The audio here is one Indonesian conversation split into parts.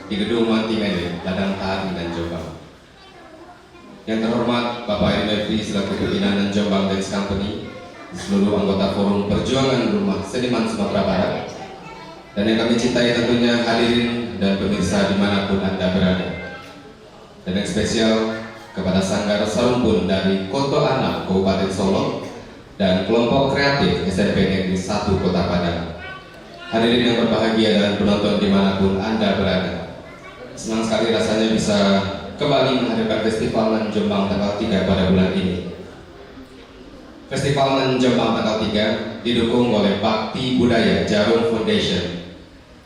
di Gedung Mantimene, Ladang Tari dan Jombang. Yang terhormat Bapak Eri Mevri selaku pimpinan Jombang Dance Company, seluruh anggota Forum Perjuangan Rumah Seniman Sumatera Barat, dan yang kami cintai tentunya hadirin dan pemirsa dimanapun Anda berada. Dan yang spesial kepada Sanggar Sarumpun dari Koto Anam, Kabupaten Solo, dan kelompok kreatif SMP Negeri 1 Kota Padang. Hadirin yang berbahagia dan penonton dimanapun Anda berada. Senang sekali rasanya bisa kembali menghadirkan Festival Nan Jombang tanggal 3 pada bulan ini. Festival Nan Jombang tanggal 3 didukung oleh Bakti Budaya Jarum Foundation,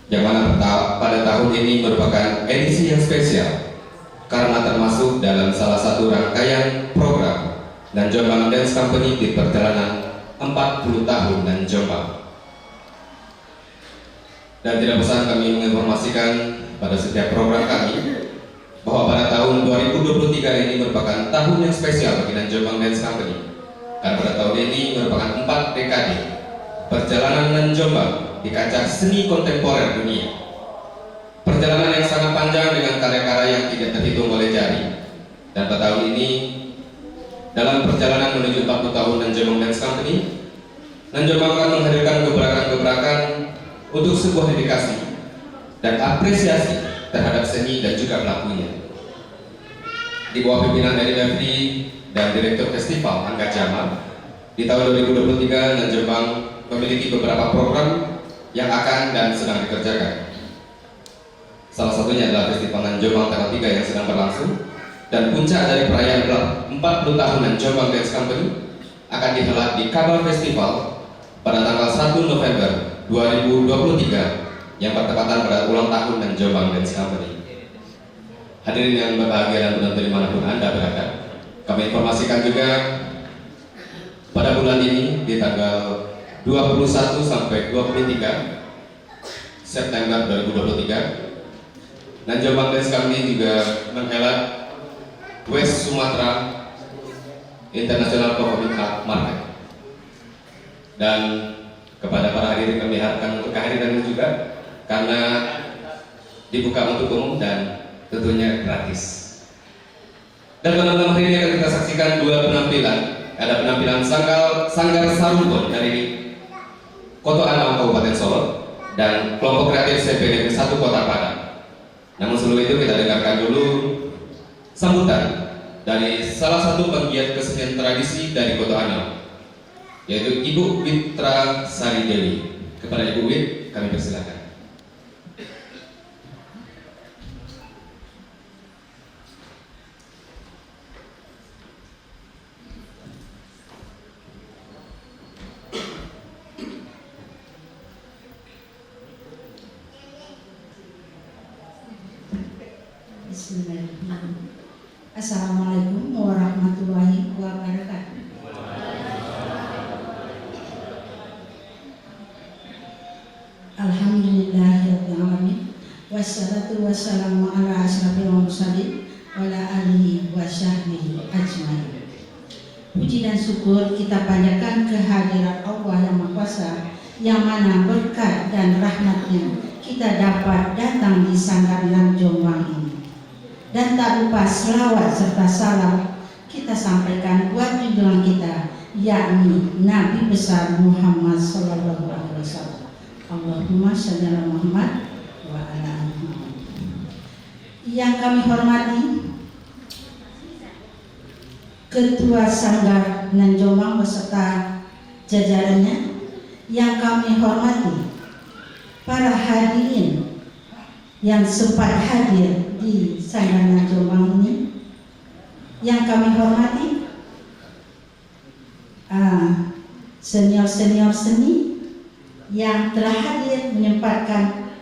yang mana pada tahun ini merupakan edisi yang spesial karena termasuk dalam salah satu rangkaian program Nan Jombang Dance Company di perjalanan 40 tahun Nan Jombang. Dan tidak bosan kami menginformasikan pada setiap program kami bahwa pada tahun 2023 ini merupakan tahun yang spesial bagi Nan Jombang Dance Company, karena pada tahun ini merupakan 4 dekade perjalanan Nan Jombang di kancah seni kontemporer dunia. Perjalanan yang sangat panjang dengan karya-karya yang tidak terhitung oleh jari. Dan pada tahun ini, dalam perjalanan menuju 40 tahun Nan Jombang Dance Company, Nan Jombang akan menghadirkan gebrakan-gebrakan untuk sebuah dedikasi dan apresiasi terhadap seni dan juga pelakunya. Di bawah pimpinan Eri Mevri dan Direktur Festival Angga Jamal, di tahun 2023 Nan Jombang memiliki beberapa program yang akan dan sedang dikerjakan. Salah satunya adalah Festival Nan Jombang tanggal 3 yang sedang berlangsung, dan puncak dari perayaan 40 tahun Nan Jombang Dance Company akan dihelat di Kabel Festival pada tanggal 1 November 2023 yang bertepatan pada ulang tahun Nan Jombang Dance Company. Hadirin yang berbahagia dan penonton dimanapun Anda berada, kami informasikan juga pada bulan ini di tanggal 21 sampai 23 September 2023, Nan Jombang Dance Company juga menghelat West Sumatra International Performing Art Market. Dan kepada para hadirin kami harapkan untuk kehadiran juga, karena dibuka untuk umum dan tentunya gratis. Dan pada hari ini akan kita saksikan dua penampilan. Ada penampilan Sanggar Sarumpun dari Koto Anam Kabupaten Solo dan kelompok kreatif SMP Negeri 1 Kota Padang. Namun sebelum itu kita dengarkan dulu sambutan dari salah satu penggiat kesenian tradisi dari Koto Anam, yaitu Ibu Witra Sari Dewi. Kepada Ibu Wit, kami persilakan. Bismillahirrahmanirrahim. Assalamualaikum warahmatullahi wabarakatuh. Alhamdulillahirrahmanirrahim. Wassalatu wassalamu ala asrafil mursalin wa ala alihi wa sahbihi ajmain. Puji dan syukur kita panjatkan kehadiran Allah yang Maha Kuasa, yang mana berkat dan rahmatnya kita dapat datang di Sanggar Nan Jombang ini. Dan tak lupa selawat serta salam kita sampaikan buat junjungan kita, yakni Nabi besar Muhammad sallallahu alaihi wasallam. Allahumma shalli ala Muhammad wa ala ali Muhammad. Yang kami hormati Ketua Sanggar Nan Jombang beserta jajarannya, yang kami hormati para hadirin yang sempat hadir di Sanggar Nan Jombang ini, yang kami hormati senior-senior seni yang telah hadir menyempatkan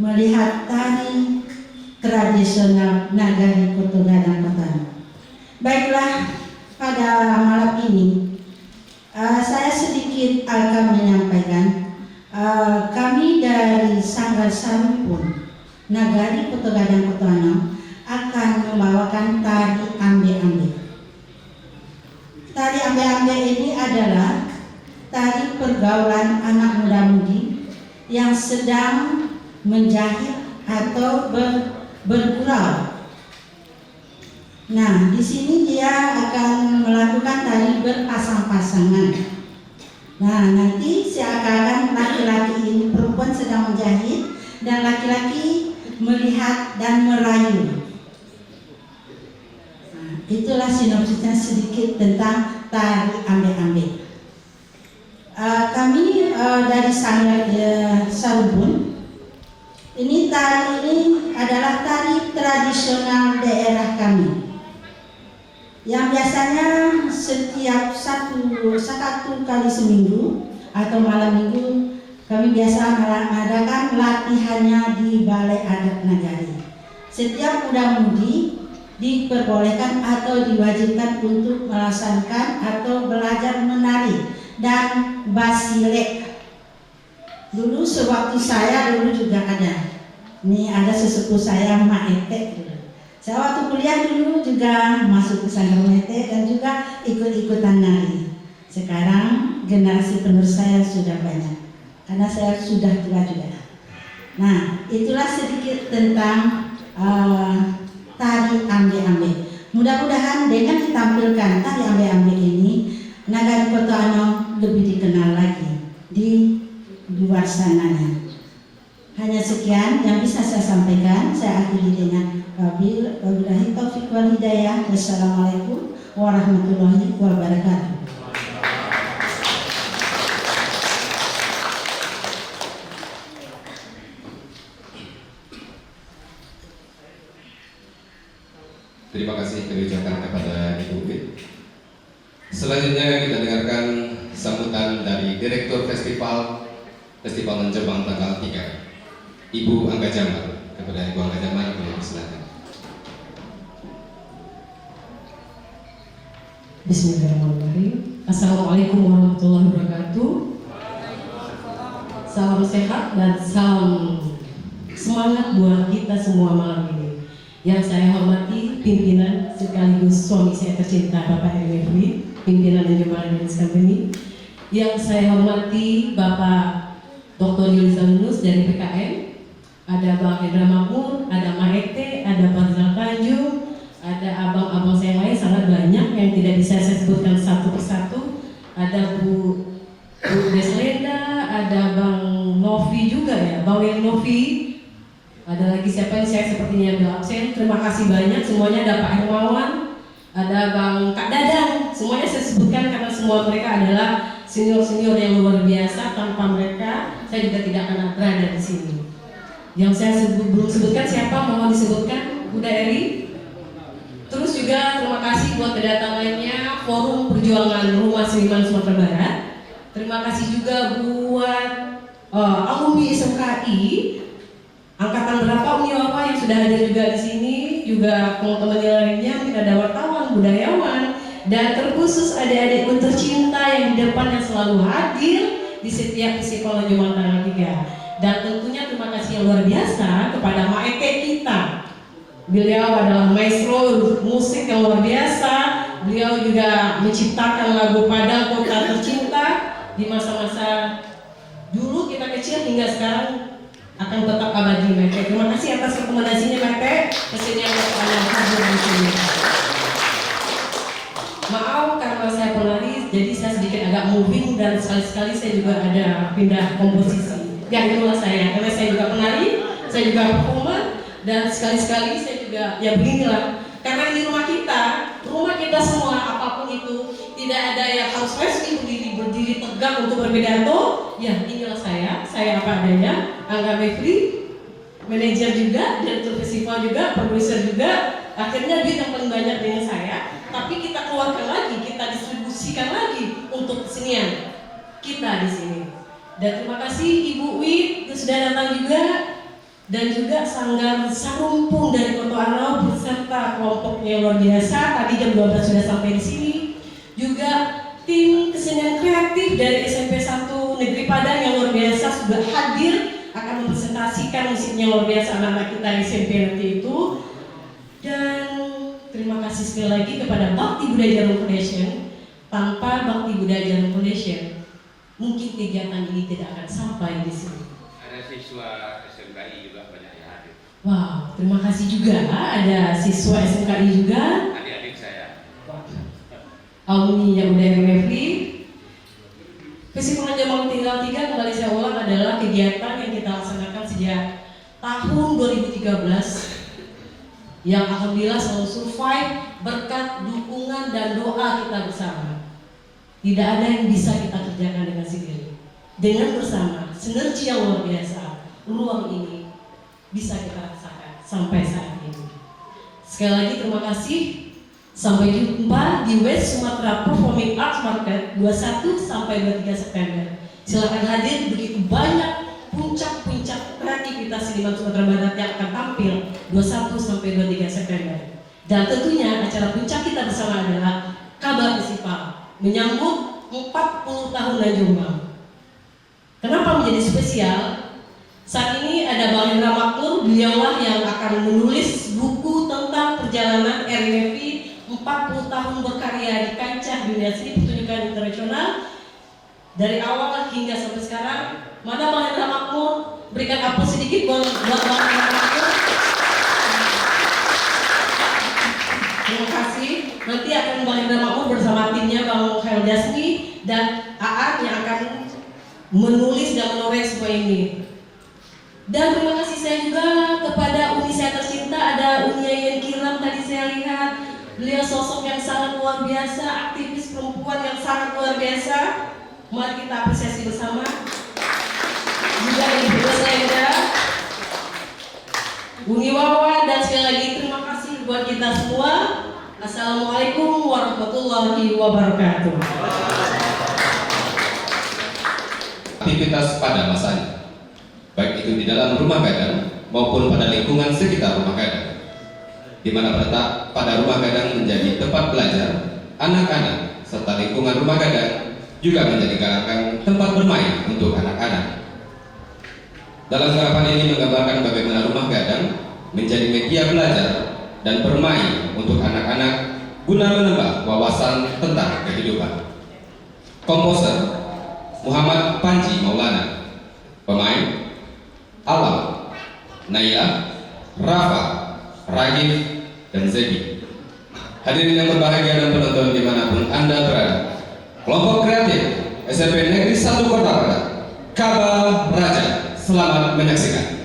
melihat tari tradisional Nagari Koto Gadang Kota. Baiklah, pada malam ini saya sedikit akan menyampaikan kami dari Sanggar Sarumpun Nagari Koto Gadang Kota akan membawakan tari ambe-ambe. Tari ambe-ambe ini adalah tari pergaulan anak muda-mudi yang sedang menjahit atau bergurau. Nah, di sini dia akan melakukan tari berpasang-pasangan. Nah, nanti seakan-akan laki-laki ini, perempuan sedang menjahit dan laki-laki melihat dan merayu. Nah, itulah sinopsisnya sedikit tentang tari ambe-ambe. Kami dari Sanggar Sarubun. Ini tari ini adalah tari tradisional daerah kami, yang biasanya setiap satu kali seminggu atau malam minggu kami biasa mengadakan latihannya di Balai Adat Nagari. Setiap muda-mudi diperbolehkan atau diwajibkan untuk melaksanakan atau belajar menari dan basilek. Dulu sewaktu saya dulu juga ada. Ini ada sesepuh saya Mak Ete. Saya waktu kuliah dulu juga masuk ke Sanggar Mete dan juga ikut-ikutan nari. Sekarang generasi penerus saya sudah banyak, karena saya sudah tua juga. Nah, itulah sedikit tentang tari ambe-ambe. Mudah-mudahan dengan ditampilkan tari ambe-ambe ini, Nagari Koto Anom lebih dikenal lagi di luar sananya. Hanya sekian yang bisa saya sampaikan. Saya akhiri dengan wabillahi taufiq wal hidayah. Wassalamualaikum warahmatullahi wabarakatuh. Terima kasih kami ucapkan kepada Ibu Wit. Selanjutnya kita dengarkan sambutan dari Direktur Festival Menjebang tanggal 3, Ibu Angga Jamar. Kepada Ibu Angga Jamar, beliau silakan. Bismillahirrahmanirrahim. Assalamualaikum warahmatullahi wabarakatuh. Salam sehat dan salam semangat buat kita semua malam ini. Yang saya hormati pimpinan sekaligus suami saya tercinta Bapak RWFI, pimpinan Anjuman Dance Company. Yang saya hormati Bapak Dr. Yuliza Yunus dari PKM, ada Bang Hendra Makmur, ada Maete, ada Farzal Tanjung, ada abang-abang saya lain sangat banyak yang tidak bisa saya sebutkan satu persatu. Ada Bu Deslenda, ada Bang Novi juga ya, Bang Wil Novi. Ada lagi siapa yang saya sepertinya ambil absen. Terima kasih banyak semuanya. Ada Pak Hermawan, ada Bang Kak Dadang. Semuanya saya sebutkan karena semua mereka adalah senior-senior yang luar biasa. Tanpa mereka saya juga tidak akan berada di sini. Yang saya belum sebutkan siapa, mohon disebutkan. Bunda Eri. Terus juga terima kasih buat kedatangannya Forum Perjuangan Rumah Seniman Sumatera Barat. Terima kasih juga buat alumni SMKI angkatan berapa Uni apa yang sudah hadir juga di sini, juga teman-teman yang lainnya, mungkin ada wartawan, budayawan, dan terkhusus adik-adik pun tercinta yang di depan yang selalu hadir di setiap festival Jumat tanggal 3. Dan tentunya terima kasih yang luar biasa kepada Maete kita. Beliau adalah maestro musik yang luar biasa. Beliau juga menciptakan lagu Padang Kota Tercinta di masa-masa dulu kita kecil hingga sekarang akan tetap abadi. Mete, terima kasih atas rekomendasinya Mete. Kesini yang hadir di sini. Maaf karena saya penari, jadi saya sedikit agak moving dan sekali-sekali saya juga ada pindah komposisi. Ya itulah saya, karena saya juga penari, saya juga performer, dan sekali-sekali saya juga ya beginilah. Karena di rumah kita semua apapun itu tidak ada yang harus resmi berdiri tegak untuk berpidato. Ya inilah saya apa adanya. Angga Mevri, manajer juga, direktur festival juga, produser juga. Akhirnya duit yang paling banyak dengan saya. Tapi kita keluarkan lagi, kita distribusikan lagi untuk kesenian kita di sini. Dan terima kasih Ibu Wit yang sudah datang juga, dan juga Sanggar Sarumpung dari Koto Anau beserta kelompoknya luar biasa. Tadi jam 12 sudah sampai di sini. Juga tim kesenian kreatif dari SMP 1 Negeri Padang yang luar biasa sudah hadir akan mempresentasikan musiknya luar biasa anak-anak kita SMP nanti itu. Dan terima kasih sekali lagi kepada Bakti Budaya Jarum Foundation. Tanpa Bakti Budaya Jarum Foundation, mungkin kegiatan ini tidak akan sampai di sini. Ada siswa SMKI juga banyak yang hadir. Wow, terima kasih juga ada siswa SMKI juga, Adik-adik saya. alumni yang udah Refri. Kesimpulan Jombang Tinggal 3 kembali saya ulang adalah kegiatan yang kita laksanakan sejak tahun 2013 yang alhamdulillah selalu survive berkat dukungan dan doa kita bersama. Tidak ada yang bisa kita kerjakan dengan sendiri. Dengan bersama, sinergi yang luar biasa, ruang ini bisa kita rasakan sampai saat ini. Sekali lagi terima kasih. Sampai jumpa di West Sumatera Performing Arts Market 21 sampai 23 September. Silakan hadir, begitu banyak puncak-puncak kreativitas seniman Sumatera Barat yang akan tampil 21 sampai 23 September. Dan tentunya acara puncak kita bersama adalah Kabar Festival menyambut 40 tahunan Jombang. Kenapa menjadi spesial? Saat ini ada Bang Hendra Makmur, beliaulah yang akan menulis buku tentang perjalanan RMFI 40 tahun berkarya di kancah dunia seni pertunjukan internasional dari awal hingga sampai sekarang. Mana Bang Hendra Makmur? Berikan aplaus sedikit buat Bang Hendra Makmur. Terima kasih. Nanti akan Bang Hendra Makmur bersama timnya Bang Khairul Jasmi dan Aan yang akan menulis dan menoreh semua ini. Dan terima kasih saya juga kepada Uni saya tercinta, ada Uni Yayan Kiram tadi saya lihat. Beliau sosok yang sangat luar biasa, aktivis perempuan yang sangat luar biasa. Mari kita apresiasi bersama. Juga Ibu Selenda, Uni Wawa, dan sekali lagi terima kasih buat kita semua. Assalamualaikum warahmatullahi wabarakatuh. Aktivitas pada masanya, baik itu di dalam rumah gadang maupun pada lingkungan sekitar rumah gadang, di mana terletak pada rumah gadang menjadi tempat belajar anak-anak, serta lingkungan rumah gadang juga menjadi tempat bermain untuk anak-anak. Dalam garapan ini menggambarkan bagaimana rumah gadang menjadi media belajar dan bermain untuk anak-anak guna menambah wawasan tentang kehidupan. Komposer Muhammad Panji Maulana, pemain Alam, Naila, Rafa, Ragif, dan Zebi. Hadirin yang berbahagia dan penonton dimanapun Anda berada, kelompok kreatif SMP Negeri 1 Kota Barat, Kabar Raja, selamat menyaksikan.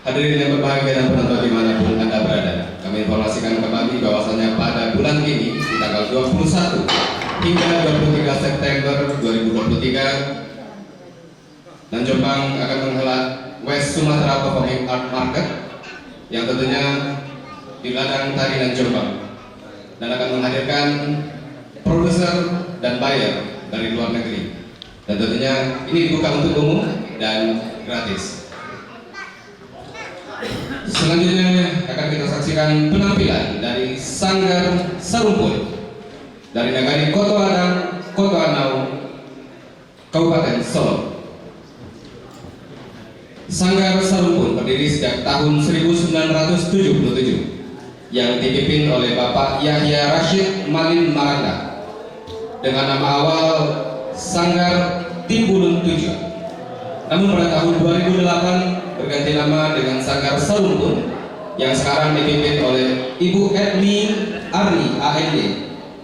Hadirin yang berbahagia dan penonton dimanapun Anda berada, kami informasikan kembali bahwasanya pada bulan ini, di tanggal 21 hingga 23 September 2023, Nanjombang akan menghelat West Sumatera Performing Art Market yang tentunya di ladang tari Nanjombang, dan akan menghadirkan produser dan buyer dari luar negeri, dan tentunya ini dibuka untuk umum dan gratis. Selanjutnya akan kita saksikan penampilan dari Sanggar Sarumpun dari Nagari Koto Adang, Koto Anau, Kabupaten Solo. Sanggar Sarumpun berdiri sejak tahun 1977 yang dipimpin oleh Bapak Yahya Rashid Malin Maranda dengan nama awal Sanggar Timbulun 7. Namun pada tahun 2008 berganti nama dengan Sanggar Sarumpun yang sekarang dipimpin oleh Ibu Edmi Arni AND,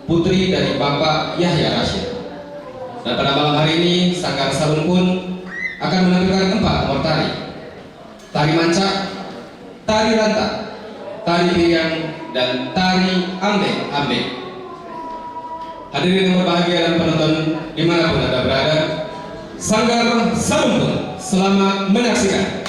putri dari Bapak Yahya Rashid. Dan pada malam hari ini Sanggar Sarumpun akan menampilkan 4 nomor tari: tari mancak, tari rantang, tari piring, dan tari ambek-ambek. Hadirin yang berbahagia dan penonton dimanapun Anda berada, Sanggar Sarumpun, selamat menyaksikan.